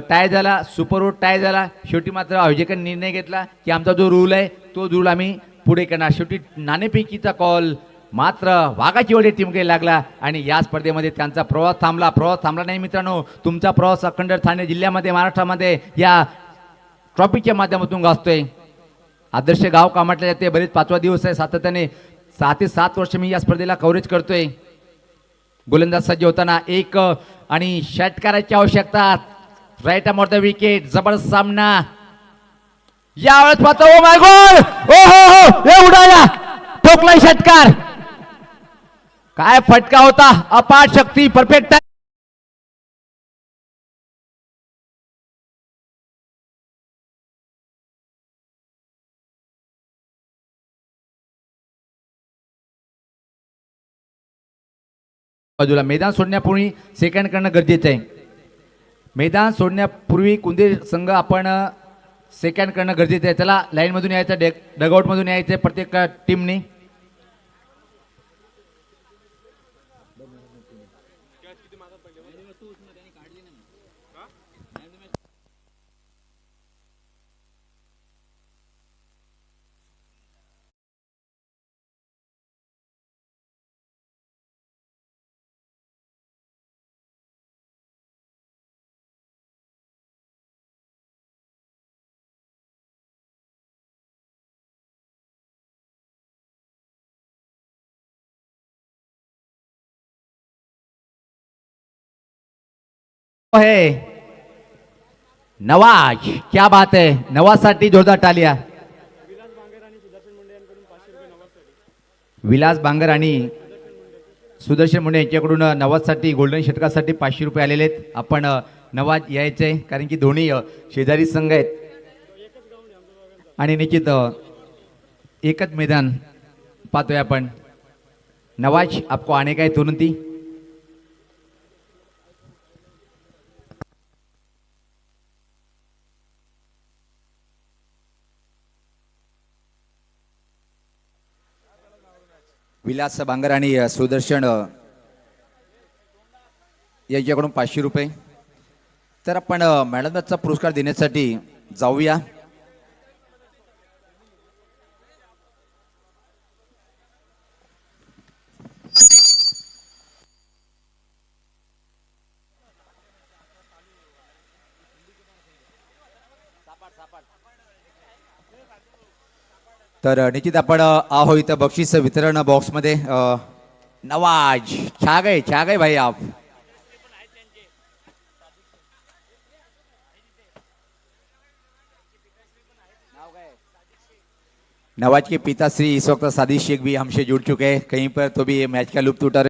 Tie झाला, सुपरवूड tie झाला. शेवटी मात्र आयोजकांनी निर्णय घेतला की आमचा जो रूल आहे तो रूल आम्ही पुढे करणार. शेवटी नाणेफेकीचा कॉल मात्र वाघाची वडे टीमकडे लागला आणि या स्पर्धेमध्ये त्यांचा प्रवास थांबला. प्रवास थांबला नाही मित्रांनो, तुमचा प्रवास अखंड ठाणे जिल्ह्यामध्ये महाराष्ट्रामध्ये या ट्रॉफीच्या माध्यमातून गाजतोय. आदर्श गाव का म्हटलं जाते. बरेच 5वा दिवस आहे. सातत्याने 6 ते 7 वर्ष मी या स्पर्धेला कव्हरेज करतोय. गोलंदाज सज्ज होताना एक आणि षटकाराची आवश्यकता. Right arm over the wicket. जबरदस्त सामना यावेळेस पाहतो. ओ माय गॉड, ओ हो हो, उडाला, ठोकला षटकार. काय फटका होता, अपाट शक्ती, परफेक्ट. बाजूला मैदान सोडण्यापूर्वी सेकंड करणं गरजेचं आहे. मैदान सोडण्यापूर्वी कुंदे संघ आपण सेकंड करणं गरजेचं आहे. त्याला लाईन मधून यायचं, डगआउट मधून यायचं प्रत्येक टीमने. है नवाज, क्या बात है. नवाज साठी जोरदार टाळ्या. विलास बांगर आणि सुदर्शन मुंडे यांच्याकडून नवाज साठी गोल्डन षटकासाठी 500 रुपये आलेले आहेत. आपण नवाज यायचे कारण की दोन्ही शेजारी संघ आहेत आणि निश्चित एकच मैदान पाहतोय आपण. नवाज, आपको आने का है तुरंत ही. विलास बांगर आणि सुदर्शन यांच्याकडून 500 रुपये. तर आपण मॅडमचा पुरस्कार देण्यासाठी जाऊया. तर निश्चित आपण आहो इथं बक्षीस वितरण बॉक्स मध्ये. नवाज, छा गए भाई आप. नवाज के पिता श्री इस वक्त सादिक शेख भी हमसे जुड़ चुके हैं कहीं पर, तो भी मैच का लुत्फ उठा रहे.